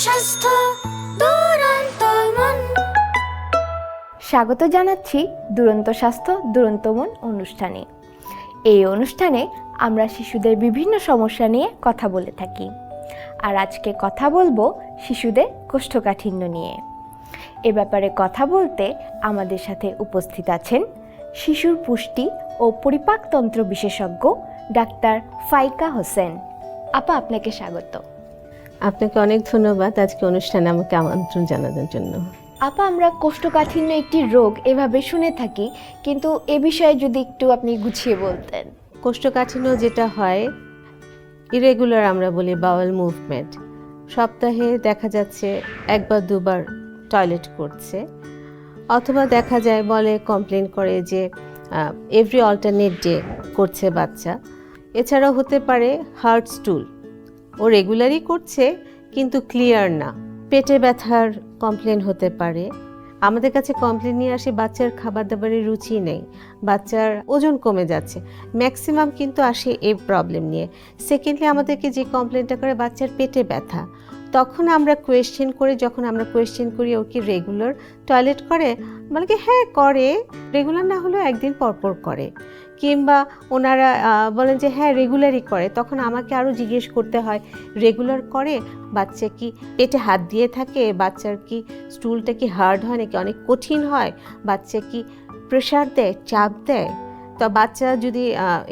স্বাস্থ্য দুরন্তমন। স্বাগত জানাচ্ছি দুরন্ত স্বাস্থ্য দুরন্ত মন অনুষ্ঠানে। এই অনুষ্ঠানে আমরা শিশুদের বিভিন্ন সমস্যা নিয়ে কথা বলে থাকি। আর আজকে কথা বলবো শিশুদের কোষ্ঠকাঠিন্য নিয়ে। এ ব্যাপারে কথা বলতে আমাদের সাথে উপস্থিত আছেন শিশুর পুষ্টি ও পরিপাকতন্ত্র বিশেষজ্ঞ ডাক্তার ফাইকা হোসেন। আপা, আপনাকে স্বাগত। আপনাকে অনেক ধন্যবাদ আজকে অনুষ্ঠানে আমাকে আমন্ত্রণ জানানোর জন্য। আপা, আমরা কোষ্ঠকাঠিন্য একটি রোগ এভাবে শুনে থাকি, কিন্তু এ বিষয়ে যদি একটু আপনি গুছিয়ে বলতেন। কোষ্ঠকাঠিন্য যেটা হয়, ইরেগুলার আমরা বলি বাওয়েল মুভমেন্ট, সপ্তাহে দেখা যাচ্ছে একবার দুবার টয়লেট করছে, অথবা দেখা যায় বলে কমপ্লেন করে যে এভরি অল্টারনেট ডে করছে বাচ্চা। এছাড়াও হতে পারে হার্ড স্টুল, ও রেগুলারই করছে কিন্তু ক্লিয়ার না। পেটে ব্যথার কমপ্লেন হতে পারে। আমাদের কাছে কমপ্লেন নিয়ে আসে বাচ্চার খাবার দাবারের রুচি নেই, বাচ্চার ওজন কমে যাচ্ছে, ম্যাক্সিমাম কিন্তু আসে এই প্রবলেম নিয়ে। সেকেন্ডলি আমাদেরকে যে কমপ্লেনটা করে বাচ্চার পেটে ব্যথা, তখন আমরা কোয়েশ্চেন করি, যখন আমরা কোয়েশ্চেন করি ও কি রেগুলার টয়লেট করে, বলে কি হ্যাঁ করে, রেগুলার না হলেও একদিন পরপর করে, কিংবা ওনারা বলেন যে হ্যাঁ রেগুলারই করে। তখন আমাকে আরও জিজ্ঞেস করতে হয় রেগুলার করে, বাচ্চা কি পেটে হাত দিয়ে থাকে, বাচ্চার কি স্টুলটা কি হার্ড হয় নাকি অনেক কঠিন হয়, বাচ্চা কি প্রেশার দেয়, চাপ দেয়। তো বাচ্চা যদি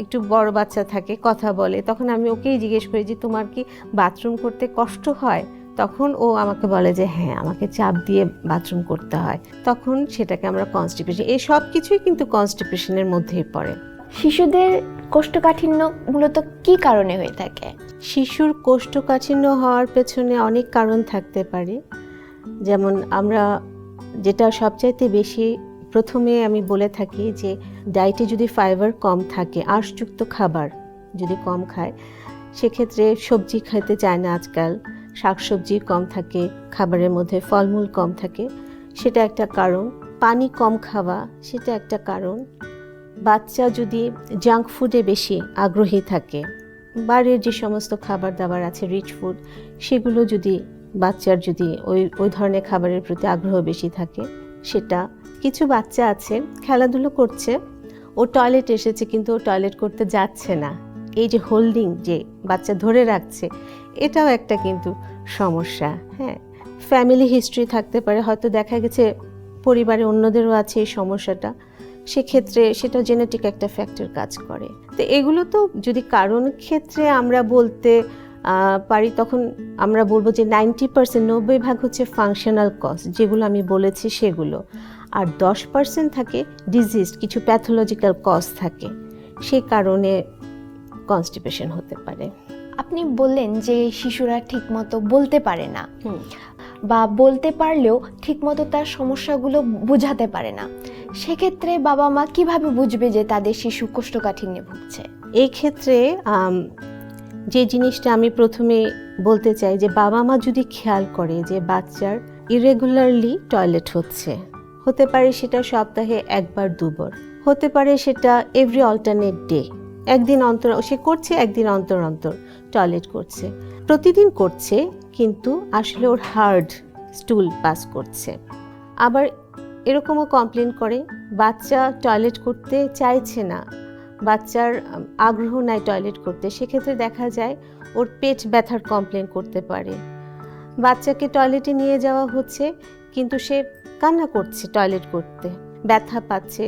একটু বড় বাচ্চা থাকে, কথা বলে, তখন আমি ওকেই জিজ্ঞেস করি যে তোমার কি বাথরুম করতে কষ্ট হয়, তখন ও আমাকে বলে যে হ্যাঁ আমাকে চাপ দিয়ে বাথরুম করতে হয়। তখন সেটাকে আমরা কনস্টিপেশন, এই সব কিছুই কিন্তু কনস্টিপেশনের মধ্যেই পড়ে। শিশুদের কোষ্ঠকাঠিন্য মূলত কি কারণে হয়ে থাকে? শিশুর কোষ্ঠকাঠিন্য হওয়ার পেছনে অনেক কারণ থাকতে পারে। যেমন আমরা যেটা সবচাইতে বেশি প্রথমে আমি বলে থাকি যে ডায়েটে যদি ফাইবার কম থাকে, আঁশযুক্ত খাবার যদি কম খায়, সেক্ষেত্রে সবজি খেতে চায় না আজকাল, শাকসবজি কম থাকে খাবারের মধ্যে, ফলমূল কম থাকে, সেটা একটা কারণ। পানি কম খাওয়া, সেটা একটা কারণ। বাচ্চা যদি জাঙ্ক ফুডে বেশি আগ্রহী থাকে, বাইরের যে সমস্ত খাবার দাবার আছে রিচ ফুড, সেগুলো যদি বাচ্চার যদি ওই ধরনের খাবারের প্রতি আগ্রহ বেশি থাকে, সেটা। কিছু বাচ্চা আছে খেলাধুলো করছে, ও টয়লেট এসেছে কিন্তু ও টয়লেট করতে যাচ্ছে না, এই যে হোল্ডিং, যে বাচ্চা ধরে রাখছে, এটাও একটা কিন্তু সমস্যা। হ্যাঁ, ফ্যামিলি হিস্ট্রি থাকতে পারে, হয়তো দেখা গেছে পরিবারে অন্যদেরও আছে এই সমস্যাটা, সেক্ষেত্রে সেটা জেনেটিক একটা ফ্যাক্টর কাজ করে। তো এগুলো তো যদি কারণ ক্ষেত্রে আমরা বলতে পারি, তখন আমরা বলবো যে 90%, 90% হচ্ছে ফাংশনাল কজ, যেগুলো আমি বলেছি সেগুলো, আর 10% থাকে ডিজিজ, কিছু প্যাথোলজিক্যাল কজ থাকে, সেই কারণে কনস্টিপেশন হতে পারে। আপনি বললেন যে শিশুরা ঠিকমতো বলতে পারে না, বা বলতে পারলেও ঠিকমতো তার সমস্যাগুলো বোঝাতে পারে না। সেক্ষেত্রে বাবা মা কিভাবে বুঝবে যে তাদের শিশু কোষ্ঠকাঠিন্যে ভুগছে? এই ক্ষেত্রে যে জিনিসটা আমি প্রথমে বলতে চাই, যে বাবা মা যদি খেয়াল করে যে বাচ্চার ইরেগুলারলি টয়লেট হতে পারে সেটা সপ্তাহে একবার দুবার, হতে পারে সেটা এভরি অল্টারনেট ডে, একদিন অন্তর সে করছে, একদিন অন্তর অন্তর টয়লেট করছে, প্রতিদিন করছে, কিন্তু আসলে ওর হার্ড স্টুল পাস করছে। আবার এরকমও কমপ্লেন করে বাচ্চা টয়লেট করতে চাইছে না, বাচ্চার আগ্রহ নাই টয়লেট করতে, সেক্ষেত্রে দেখা যায় ওর পেট ব্যথার কমপ্লেন করতে পারে। বাচ্চাকে টয়লেটে নিয়ে যাওয়া হচ্ছে কিন্তু সে কান্না করছে টয়লেট করতে, ব্যথা পাচ্ছে,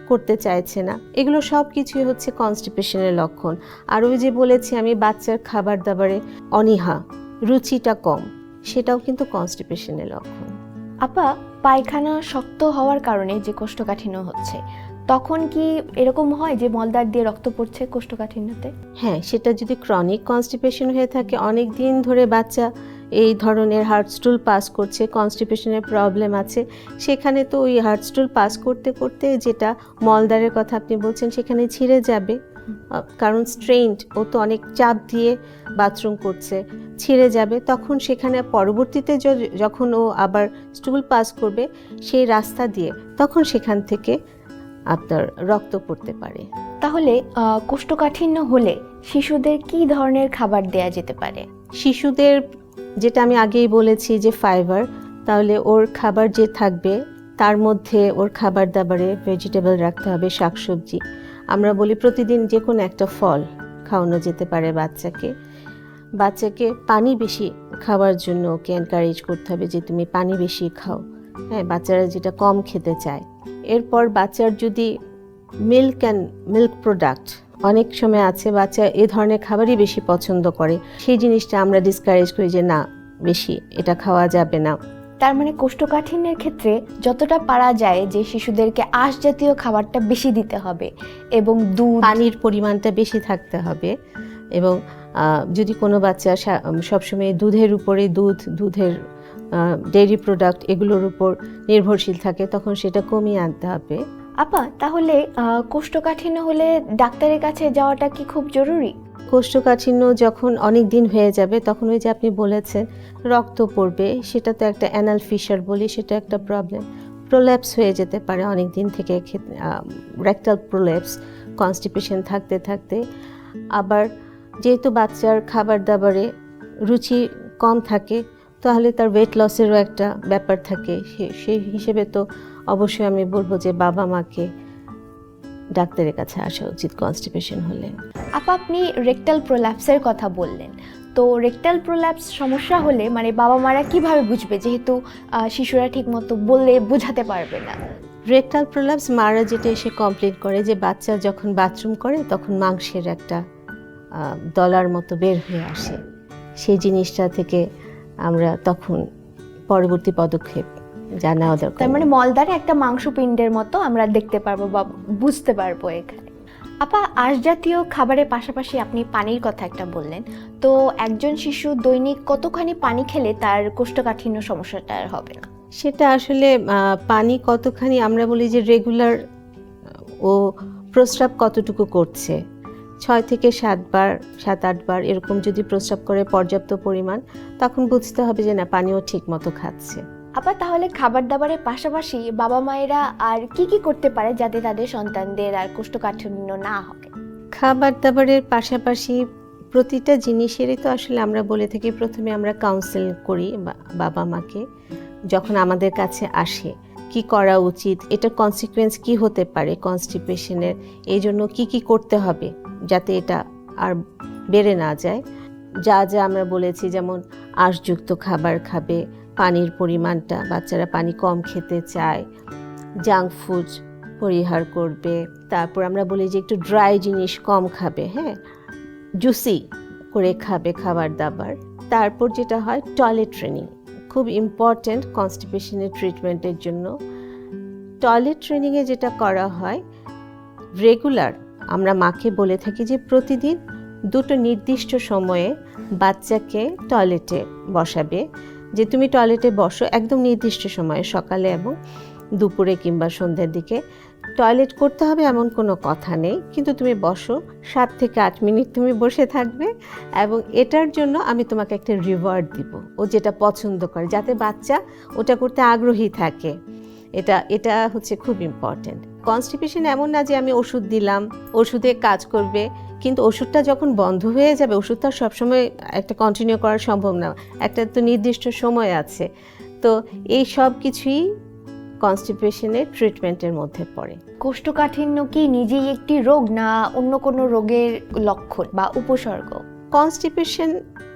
করতে চাইছে না। এগুলো সব কিছুই হচ্ছে কনস্টিপেশনের লক্ষণ। আর ওই যে বলেছি আমি, বাচ্চার খাবার দাবারে অনীহা, রুচিটা কম, সেটাও কিন্তু কনস্টিপেশনের লক্ষণ। আপা, পায়খানা শক্ত হওয়ার কারণে যে কোষ্ঠকাঠিন্য হচ্ছে, তখন কি এরকম হয় যে মলদ্বার দিয়ে রক্ত পড়ছে কোষ্ঠকাঠিন্যতে? হ্যাঁ, সেটা যদি ক্রনিক কনস্টিপেশন হয়ে থাকে, অনেক দিন ধরে বাচ্চা এই ধরনের হার্ড স্টুল পাস করছে, কনস্টিপেশনের প্রবলেম আছে, সেখানে তো ওই হার্ড স্টুল পাস করতে করতে যেটা মলদ্বারের কথা আপনি বলছেন, সেখানে ছিঁড়ে যাবে, কারণ স্ট্রেইনড, ও তো অনেক চাপ দিয়ে বাথরুম করছে, ছিঁড়ে যাবে। তখন সেখানে পরবর্তীতে যখন ও আবার স্টুল পাস করবে সেই রাস্তা দিয়ে, তখন সেখান থেকে আপনার রক্ত পড়তে পারে। তাহলে কোষ্ঠকাঠিন্য হলে শিশুদের কি ধরনের খাবার দেয়া যেতে পারে? শিশুদের যেটা আমি আগেই বলেছি যে ফাইবার, তাহলে ওর খাবার যে থাকবে তার মধ্যে ওর খাবার দাবারে ভেজিটেবল রাখতে হবে, শাকসবজি। আমরা বলি প্রতিদিন যে কোনো একটা ফল খাওয়ানো যেতে পারে বাচ্চাকে পানি বেশি খাওয়ার জন্য ওকে এনকারেজ করতে হবে যে তুমি পানি বেশি খাও। হ্যাঁ, বাচ্চারা যেটা কম খেতে চায়। এরপর বাচ্চার যদি মিল্ক প্রোডাক্ট, অনেক সময় আছে বাচ্চা এ ধরনের খাবারই বেশি পছন্দ করে, সেই জিনিসটা আমরা ডিসকারেজ করি যে না, বেশি এটা খাওয়া যাবে না। তার মানে কোষ্ঠকাঠিন্যের ক্ষেত্রে যতটা পারা যায় যে শিশুদেরকে আঁশ জাতীয় খাবারটা বেশি দিতে হবে এবং পানির পরিমাণটা বেশি থাকতে হবে। এবং যদি কোনো বাচ্চা সবসময় দুধের উপরে দুধের ডেইরি প্রোডাক্ট এগুলোর উপর নির্ভরশীল থাকে, তখন সেটা কমিয়ে আনতে হবে। আপা, তাহলে কোষ্ঠকাঠিন্য হলে ডাক্তারের কাছে যাওয়াটা কি খুব জরুরি? কোষ্ঠকাঠিন্য যখন অনেক দিন হয়ে যাবে তখন ওই যে আপনি বলেছেন রক্ত পড়বে, সেটা তো একটা অ্যানাল ফিশার বলি, সেটা একটা প্রবলেম। প্রোল্যাপস হয়ে যেতে পারে অনেক দিন থেকে, রেকটাল প্রোল্যাপস, কনস্টিপেশন থাকতে থাকতে। আবার যেহেতু বাচ্চার খাবার দাবারে রুচি কম থাকে, তাহলে তার ওয়েট লসেরও একটা ব্যাপার থাকে। সেই হিসেবে তো অবশ্যই আমি বলবো যে বাবা মাকে ডাক্তারের কাছে আসা উচিত কনস্টিপেশন হলে। আপা, আপনি রেকটাল প্রোল্যাপসের কথা বললেন, তো রেকটাল প্রোল্যাপস সমস্যা হলে মানে বাবা মারা কিভাবে বুঝবে, যেহেতু শিশুরা ঠিকমতো বললে বোঝাতে পারবে না? রেকটাল প্রোল্যাপস মারা যেটা এসে কমপ্লেন করে যে বাচ্চা যখন বাথরুম করে তখন মাংসের একটা দলার মতো বের হয়ে আসে, সেই জিনিসটা থেকে আমরা তখন পরবর্তী পদক্ষেপ জানা দরকার। তার মানে মলদ্বারে একটা মাংসপিণ্ডের মতো আমরা দেখতে পারবো বা বুঝতে পারবো এখানে। আপা, আঁশ জাতীয় খাবারের পাশাপাশি আপনি পানির কথা একটা বললেন, তো একজন শিশু দৈনিক কতখানি পানি খেলে তার কোষ্ঠকাঠিন্য সমস্যাটা আর হবে না? সেটা আসলে পানি কতখানি, আমরা বলি যে রেগুলার ও প্রস্রাব কতটুকু করছে, 6 থেকে 7 বার 7-8 বার এরকম যদি প্রস্রাব করে পর্যাপ্ত পরিমাণ, তখন বুঝতে হবে যে না, পানিও ঠিক মতো খাচ্ছে। আপা, তাহলে খাবার দাবারের পাশাপাশি বাবা মায়েরা আর কি কি করতে পারে যাতে তাদের সন্তানদের আর কোষ্ঠকাঠিন্য না হয়? খাবার দাবারের পাশাপাশি প্রতিটা জিনিসেরই তো আসলে আমরা বলে থাকি, প্রথমে আমরা কাউন্সেল করি বাবা মাকে যখন আমাদের কাছে আসে, কি করা উচিত, এটার কনসিকুয়েন্স কি হতে পারে কনস্টিপেশনের, এই জন্য কি কি করতে হবে যাতে এটা আর বেড়ে না যায়। যা যা আমরা বলেছি, যেমন আঁশযুক্ত খাবার খাবে, পানির পরিমাণটা, বাচ্চারা পানি কম খেতে চায়, জাঙ্ক ফুড পরিহার করবে। তারপর আমরা বলি যে একটু ড্রাই জিনিস কম খাবে, হ্যাঁ, জুসি করে খাবে খাবার দাবার। তারপর যেটা হয়, টয়লেট ট্রেনিং খুব ইম্পর্ট্যান্ট কনস্টিপেশনের ট্রিটমেন্টের জন্য। টয়লেট ট্রেনিংয়ে যেটা করা হয়, রেগুলার আমরা মাকে বলে থাকি যে প্রতিদিন 2টো নির্দিষ্ট সময়ে বাচ্চাকে টয়লেটে বসাবে, যে তুমি টয়লেটে বসো একদম নির্দিষ্ট সময়ে, সকালে এবং দুপুরে কিংবা সন্ধ্যার দিকে। টয়লেট করতে হবে এমন কোনো কথা নেই, কিন্তু তুমি বসো, 7 থেকে 8 মিনিট তুমি বসে থাকবে এবং এটার জন্য আমি তোমাকে একটা রিওয়ার্ড দিব, ও যেটা পছন্দ করে, যাতে বাচ্চা ওটা করতে আগ্রহী থাকে। এটা হচ্ছে খুব ইম্পর্ট্যান্ট। কনস্টিপেশন এমন না যে আমি ওষুধ দিলাম, ওষুধে কাজ করবে, কিন্তু ওষুধটা যখন বন্ধ হয়ে যাবে, ওষুধটা সবসময় একটা কন্টিনিউ করা সম্ভব না, একটা তো নির্দিষ্ট সময় আছে। তো এই সব কিছুই কনস্টিপেশনের ট্রিটমেন্টের মধ্যে পড়ে। কোষ্ঠকাঠিন্য কি নিজেই একটি রোগ, না অন্য কোনো রোগের লক্ষণ বা উপসর্গ? কনস্টিপেশন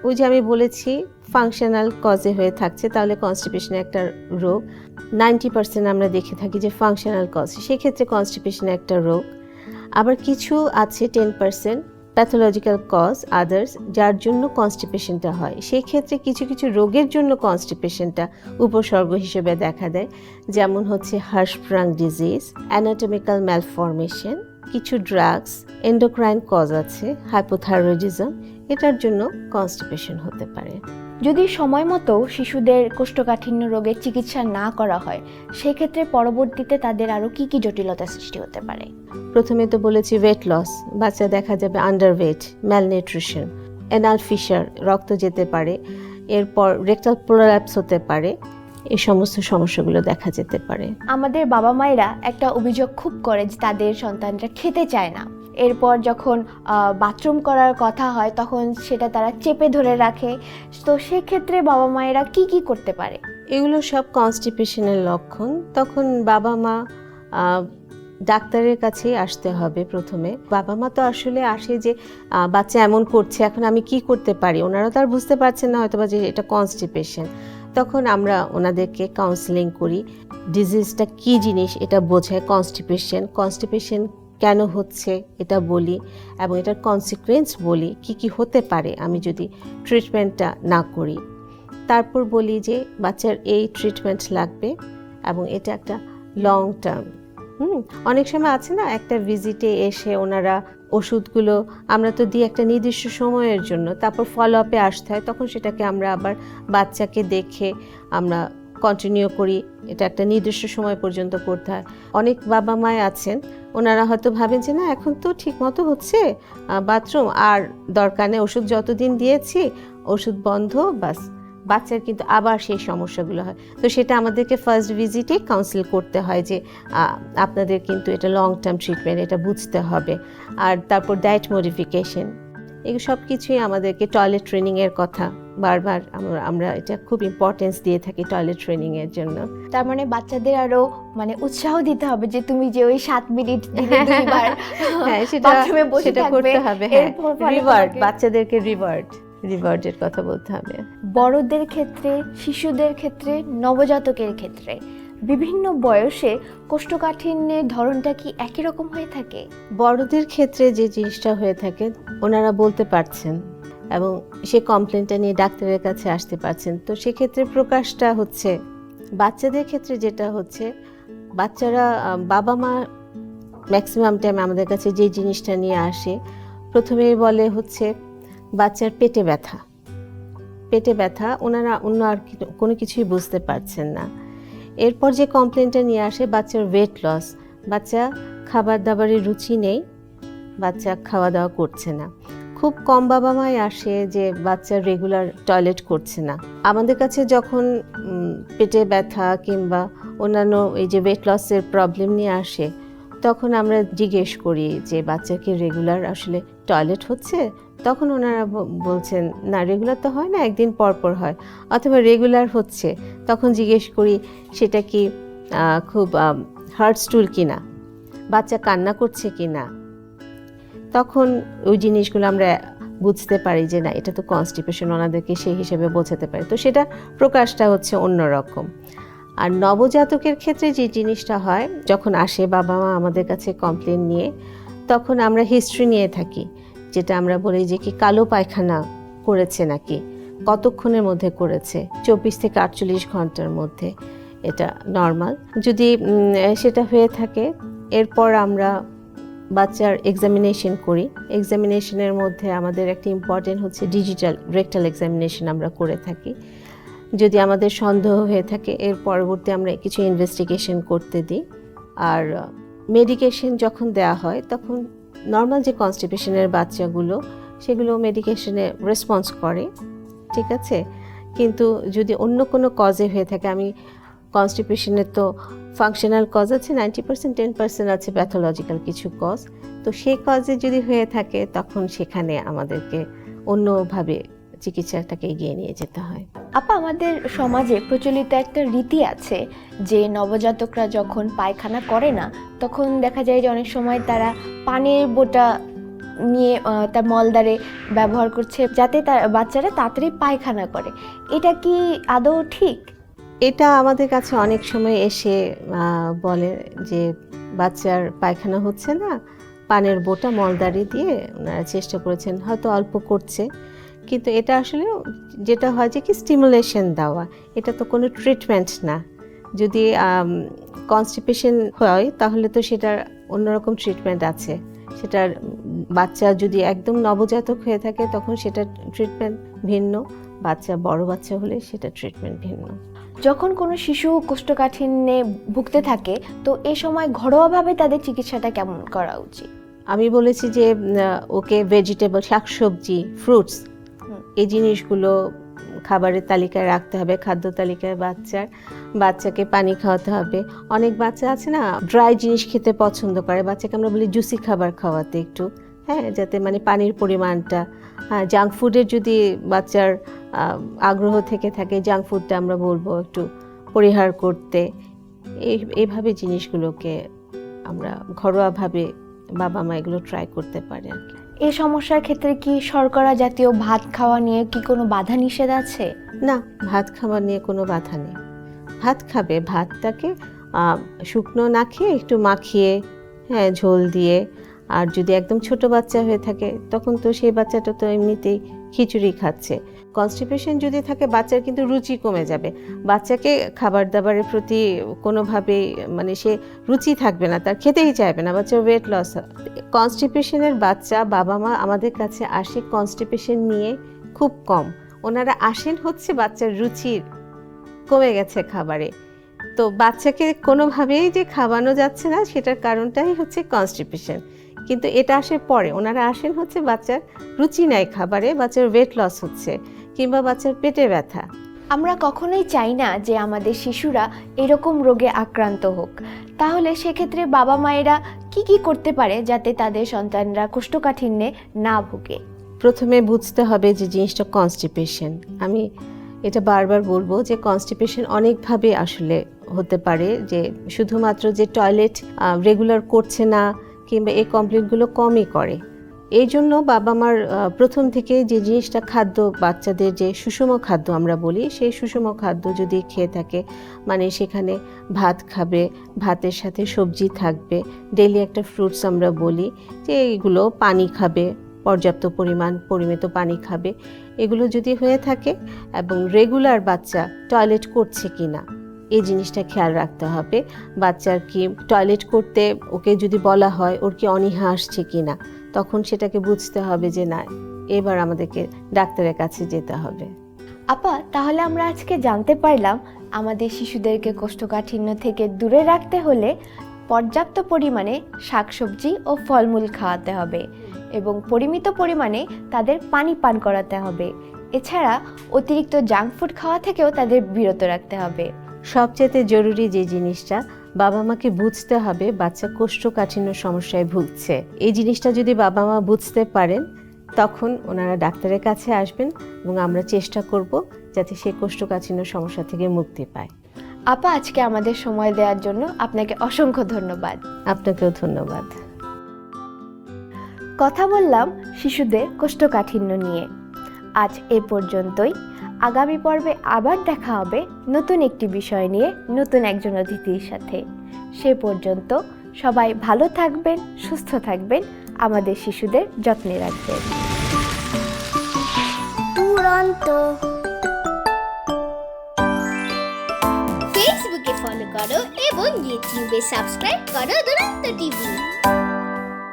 ওই যে আমি বলেছি ফাংশনাল কজে হয়ে থাকছে, তাহলে কনস্টিপেশন একটা রোগ। 90% আমরা দেখে থাকি যে ফাংশনাল কজ, সেক্ষেত্রে কনস্টিপেশন একটা রোগ। আবার কিছু আছে 10% প্যাথোলজিক্যাল কজ আদার্স, যার জন্য কনস্টিপেশনটা হয়। সেই ক্ষেত্রে কিছু কিছু রোগের জন্য কনস্টিপেশনটা উপসর্গ হিসেবে দেখা দেয়, যেমন হচ্ছে হার্শপ্রাং ডিজিজ, অ্যানাটমিক্যাল ম্যালফরমেশন, কিছু ড্রাগস, এন্ডোক্রাইন কজ আছে, হাইপোথাইরয়েডিজম, এটার জন্য কনস্টিপেশন হতে পারে। যদি সময় মতো শিশুদের কোষ্ঠকাঠিন্য রোগের চিকিৎসা না করা হয়, সেক্ষেত্রে পরবর্তীতে তাদের আরও কি কি জটিলতা সৃষ্টি হতে পারে? প্রথমে তো বলেছি ওয়েট লস, বাচ্চা দেখা যাবে আন্ডারওয়েট, ম্যালনিউট্রিশন, অ্যানাল ফিশার, রক্ত যেতে পারে, এরপর রেকটাল প্রোল্যাপস হতে পারে, এই সমস্ত সমস্যাগুলো দেখা যেতে পারে। আমাদের বাবা মায়েরা একটা অভিযোগ খুব করে যে তাদের সন্তানরা খেতে চায় না, এরপর যখন বাথরুম করার কথা হয় তখন সেটা তারা চেপে ধরে রাখে। তো সেক্ষেত্রে বাবা মায়েরা কি কি করতে পারে? এগুলো সব কনস্টিপেশনের লক্ষণ। তখন বাবা মা ডাক্তারের কাছেই আসতে হবে প্রথমে। বাবা মা তো আসলে আসে যে বাচ্চা এমন করছে, এখন আমি কি করতে পারি, ওনারা তো আর বুঝতে পারছেন না হয়তো বা যে এটা কনস্টিপেশন। তখন আমরা ওনাদেরকে কাউন্সেলিং করি, ডিজিজটা কি জিনিস এটা বোঝায়, কনস্টিপেশন কেন হচ্ছে এটা বলি, এবং এটার কনসিকুয়েন্স বলি কি কি হতে পারে আমি যদি ট্রিটমেন্টটা না করি। তারপর বলি যে বাচ্চার এই ট্রিটমেন্ট লাগবে এবং এটা একটা লং টার্ম। অনেক সময় আছে না, একটা ভিজিটে এসে ওনারা ওষুধগুলো আমরা তো দিই একটা নির্দিষ্ট সময়ের জন্য, তারপর ফলো আপে আসতে হয়, তখন সেটাকে আমরা আবার বাচ্চাকে দেখে আমরা কন্টিনিউ করি, এটা একটা নির্দিষ্ট সময় পর্যন্ত করতে হয়। অনেক বাবা মায় আছেন ওনারা হয়তো ভাবেন যে না এখন তো ঠিক মতো হচ্ছে বাথরুম, আর দরকার নেই, ওষুধ যতদিন দিয়েছি ওষুধ বন্ধ, বাস। বাচ্চার কিন্তু আবার সেই সমস্যাগুলো হয়। তো সেটা আমাদেরকে ফার্স্ট ভিজিটে কাউন্সিল করতে হয় যে আপনাদের কিন্তু এটা লং টার্ম ট্রিটমেন্ট, এটা বুঝতে হবে। আর তারপর ডায়েট মডিফিকেশন, এগুলো সব কিছুই আমাদেরকে, টয়লেট ট্রেনিংয়ের কথা বারবার আমরা এটা খুব ইম্পর্টেন্স দিয়ে থাকি টয়লেট ট্রেনিংয়ের জন্য। তার মানে বাচ্চাদের আরো মানে উৎসাহ দিতে হবে যে তুমি যে ওই 7 মিনিট দিনে 2 বার বাথরুমে বসে সেটা থাকবে, করতে হবে। হ্যাঁ, রিওয়ার্ড, বাচ্চাদেরকে রিওয়ার্ডের কথা বলতে হবে। বড়দের ক্ষেত্রে, শিশুদের ক্ষেত্রে, নবজাতকের ক্ষেত্রে বিভিন্ন বয়সে কোষ্ঠকাঠিন্যের ধরনটা কি একই রকম হয়ে থাকে? বড়দের ক্ষেত্রে যে জিনিসটা হয়ে থাকে ওনারা বলতে পারছেন এবং সে কমপ্লেনটা নিয়ে ডাক্তারের কাছে আসতে পারছেন, তো সেক্ষেত্রে প্রকাশটা হচ্ছে। বাচ্চাদের ক্ষেত্রে যেটা হচ্ছে, বাচ্চারা বাবা মা ম্যাক্সিমাম টাইম আমাদের কাছে যে জিনিসটা নিয়ে আসে, প্রথমেই বলে হচ্ছে বাচ্চার পেটে ব্যথা, ওনারা অন্য আর কোনো কিছুই বুঝতে পারছেন না। এরপর যে কমপ্লেনটা নিয়ে আসে বাচ্চার ওয়েট লস, বাচ্চা খাবার দাবারের রুচি নেই, বাচ্চা খাওয়া দাওয়া করছে না। খুব কম বাবা মাই আসে যে বাচ্চা রেগুলার টয়লেট করছে না। আমাদের কাছে যখন পেটে ব্যথা কিংবা অন্যান্য এই যে ওয়েট লসের প্রবলেম নিয়ে আসে, তখন আমরা জিজ্ঞেস করি যে বাচ্চাকে রেগুলার আসলে টয়লেট হচ্ছে? তখন ওনারা বলছেন না, রেগুলার তো হয় না, একদিন পর পর হয়, অথবা রেগুলার হচ্ছে। তখন জিজ্ঞেস করি সেটা কি খুব হার্ড স্টুল কিনা, বাচ্চা কান্না করছে কিনা। তখন ওই জিনিসগুলো আমরা বুঝতে পারি যে না, এটা তো কনস্টিপেশন, ওনাদেরকে সেই হিসেবে বোঝাতে পারি। তো সেটা প্রকাশটা হচ্ছে অন্যরকম। আর নবজাতকের ক্ষেত্রে যে জিনিসটা হয়, যখন আসে বাবা মা আমাদের কাছে কমপ্লেন নিয়ে, তখন আমরা হিস্ট্রি নিয়ে থাকি, যেটা আমরা বলি যে কি কালো পায়খানা করেছে নাকি, কতক্ষণের মধ্যে করেছে, 24 থেকে 48 ঘন্টার মধ্যে, এটা নর্মাল। যদি সেটা হয়ে থাকে, এরপর আমরা বাচ্চার এক্সামিনেশন করি। এক্সামিনেশনের মধ্যে আমাদের একটা ইম্পর্টেন্ট হচ্ছে ডিজিটাল রেকটাল এক্সামিনেশন আমরা করে থাকি। যদি আমাদের সন্দেহ হয়ে থাকে, এর পরবর্তী আমরা কিছু ইনভেস্টিগেশন করতে দিই। আর মেডিকেশন যখন দেওয়া হয়, তখন নর্মাল যে কনস্টিপেশনের বাচ্চাগুলো, সেগুলো মেডিকেশনে রেসপন্স করে, ঠিক আছে। কিন্তু যদি অন্য কোনো কজে হয়ে থাকে, আমি কনস্টিপেশনের তো ফাংশনাল কজ আছে 90%, 10% আছে প্যাথোলজিক্যাল কিছু কজ। তো সেই কজে যদি হয়ে থাকে, তখন সেখানে আমাদেরকে অন্যভাবে চিকিৎসাটাকে এগিয়ে নিয়ে যেতে হয়। আপা, আমাদের সমাজে প্রচলিত একটা রীতি আছে যে নবজাতকরা যখন পায়খানা করে না, তখন দেখা যায় যে অনেক সময় তারা পানির বোঁটা নিয়ে তার মলদ্বারে ব্যবহার করছে যাতে তার বাচ্চারা তাড়াতাড়ি পায়খানা করে। এটা কি আদৌ ঠিক? এটা আমাদের কাছে অনেক সময় এসে বলে যে বাচ্চার পায়খানা হচ্ছে না, পানের বোঁটা মলদ্বারে দিয়ে ওনারা চেষ্টা করেছেন, হয়তো অল্প করছে, কিন্তু এটা আসলে যেটা হয় যে কি স্টিমুলেশন দেওয়া, এটা তো কোনো ট্রিটমেন্ট না। যদি কনস্টিপেশন হয় তাহলে তো সেটার অন্যরকম ট্রিটমেন্ট আছে। সেটার বাচ্চা যদি একদম নবজাতক হয়ে থাকে, তখন সেটা ট্রিটমেন্ট ভিন্ন, বড় বাচ্চা হলে সেটা ট্রিটমেন্ট ভিন্ন। যখন কোনো শিশু কোষ্ঠকাঠিন্যে ভুগতে থাকে, তো এই সময় ঘরোয়াভাবে তাদের চিকিৎসাটা কেমন করা উচিত? আমি বলেছি যে ওকে ভেজিটেবল, শাকসবজি, ফ্রুটস, এই জিনিসগুলো খাবারের তালিকায় রাখতে হবে, খাদ্য তালিকায় বাচ্চাকে পানি খাওয়াতে হবে। অনেক বাচ্চা আছে না ড্রাই জিনিস খেতে পছন্দ করে, বাচ্চাকে আমরা বলি জুসি খাবার খাওয়াতে একটু, হ্যাঁ, যাতে মানে পানির পরিমাণটা, জাঙ্ক ফুডের যদি বাচ্চার আগ্রহ থেকে থাকে জাঙ্ক ফুডটা আমরা বলবো একটু পরিহার করতে। এইভাবে জিনিসগুলোকে আমরা ঘরোয়াভাবে বাবা মা এগুলো ট্রাই করতে পারে আর কি। এই সমস্যার ক্ষেত্রে কি শর্করা জাতীয় ভাত খাওয়া নিয়ে কি কোনো বাধা নিষেধ আছে? না, ভাত খাওয়া নিয়ে কোনো বাধা নেই। ভাত খাবে, ভাতটাকে শুকনো না খেয়ে একটু মাখিয়ে, হ্যাঁ, ঝোল দিয়ে। আর যদি একদম ছোট বাচ্চা হয়ে থাকে তখন তো সেই বাচ্চাটা তো এমনিতেই খিচুড়ি খাচ্ছে। কনস্টিপেশন যদি থাকে বাচ্চার কিন্তু রুচি কমে যাবে, বাচ্চাকে খাবার দাবারের প্রতি কোনোভাবেই মানে সে রুচি থাকবে না, তার খেতেই চাইবে না, বাচ্চার ওয়েট লস। কনস্টিপেশনের বাচ্চা বাবা মা আমাদের কাছে আসে কনস্টিপেশন নিয়ে খুব কম, ওনারা আসেন হচ্ছে বাচ্চার রুচি কমে গেছে খাবারে। তো বাচ্চাকে কোনোভাবেই যে খাওয়ানো যাচ্ছে না সেটার কারণটাই হচ্ছে কনস্টিপেশন, কিন্তু এটা আসে পরে। ওনারা আসেন হচ্ছে বাচ্চার রুচি নাই খাবারে, বাচ্চার ওয়েট লস হচ্ছে কিংবা বাচ্চার পেটে ব্যথা। আমরা কখনোই চাই না যে আমাদের শিশুরা এরকম রোগে আক্রান্ত হোক, তাহলে সেক্ষেত্রে বাবা মায়েরা কি করতে পারে যাতে তাদের সন্তানরা কোষ্ঠকাঠিন্যে না ভোগে? প্রথমে বুঝতে হবে যে জিনিসটা কনস্টিপেশন। আমি এটা বারবার বলবো যে কনস্টিপেশন অনেকভাবে আসলে হতে পারে, যে শুধুমাত্র যে টয়লেট রেগুলার করছে না কিংবা এই কমপ্লেনগুলো কমই করে। এই জন্য বাবা মার প্রথম থেকে যে জিনিসটা খাদ্য, বাচ্চাদের যে সুষম খাদ্য আমরা বলি, সেই সুষম খাদ্য যদি খেয়ে থাকে, মানে সেখানে ভাত খাবে, ভাতের সাথে সবজি থাকবে, ডেইলি একটা ফ্রুটস আমরা বলি, যে এইগুলো পানি খাবে, পর্যাপ্ত পরিমিত পানি খাবে, এগুলো যদি হয়ে থাকে এবং রেগুলার বাচ্চা টয়লেট করছে কিনা এই জিনিসটা খেয়াল রাখতে হবে। বাচ্চার কি টয়লেট করতে ওকে যদি বলা হয় ওর কি অনীহা আসছে কিনা, তখন সেটাকে বুঝতে হবে যে না, এবার আমাদেরকে ডাক্তারের কাছে যেতে হবে। আপা, তাহলে আমরা আজকে জানতে পারলাম আমাদের শিশুদেরকে কোষ্ঠকাঠিন্য থেকে দূরে রাখতে হলে পর্যাপ্ত পরিমাণে শাকসবজি ও ফলমূল খাওয়াতে হবে এবং পরিমিত পরিমাণে তাদের পানি পান করাতে হবে। এছাড়া অতিরিক্ত জাঙ্ক ফুড খাওয়া থেকেও তাদের বিরত রাখতে হবে। সবচেয়ে জরুরি যে জিনিসটা, বাবা মাকে বুঝতে হবে বাচ্চা কোষ্ঠকাঠিন্য সমস্যায় ভুগছে। এই জিনিসটা যদি বাবা মা বুঝতে পারেন তখন ওনারা ডাক্তারের কাছে আসবেন এবং আমরা চেষ্টা করব যাতে সে কোষ্ঠকাঠিন্য সমস্যা থেকে মুক্তি পায়। আপা, আজকে আমাদের সময় দেওয়ার জন্য আপনাকে অসংখ্য ধন্যবাদ। আপনাকেও ধন্যবাদ। কথা বললাম শিশুদের কোষ্ঠকাঠিন্য নিয়ে। আজ এ পর্যন্তই। আগামী পর্বে আবার দেখা হবে নতুন একটি বিষয় নিয়ে, নতুন একজন অতিথির সাথে। সে পর্যন্ত সবাই ভালো থাকবেন, সুস্থ থাকবেন, আমাদের শিশুদের যত্নে রাখবেন। দুরন্ত। ফেসবুকে ফলো করো এবং ইউটিউবে সাবস্ক্রাইব করো দুরন্ত টিভি।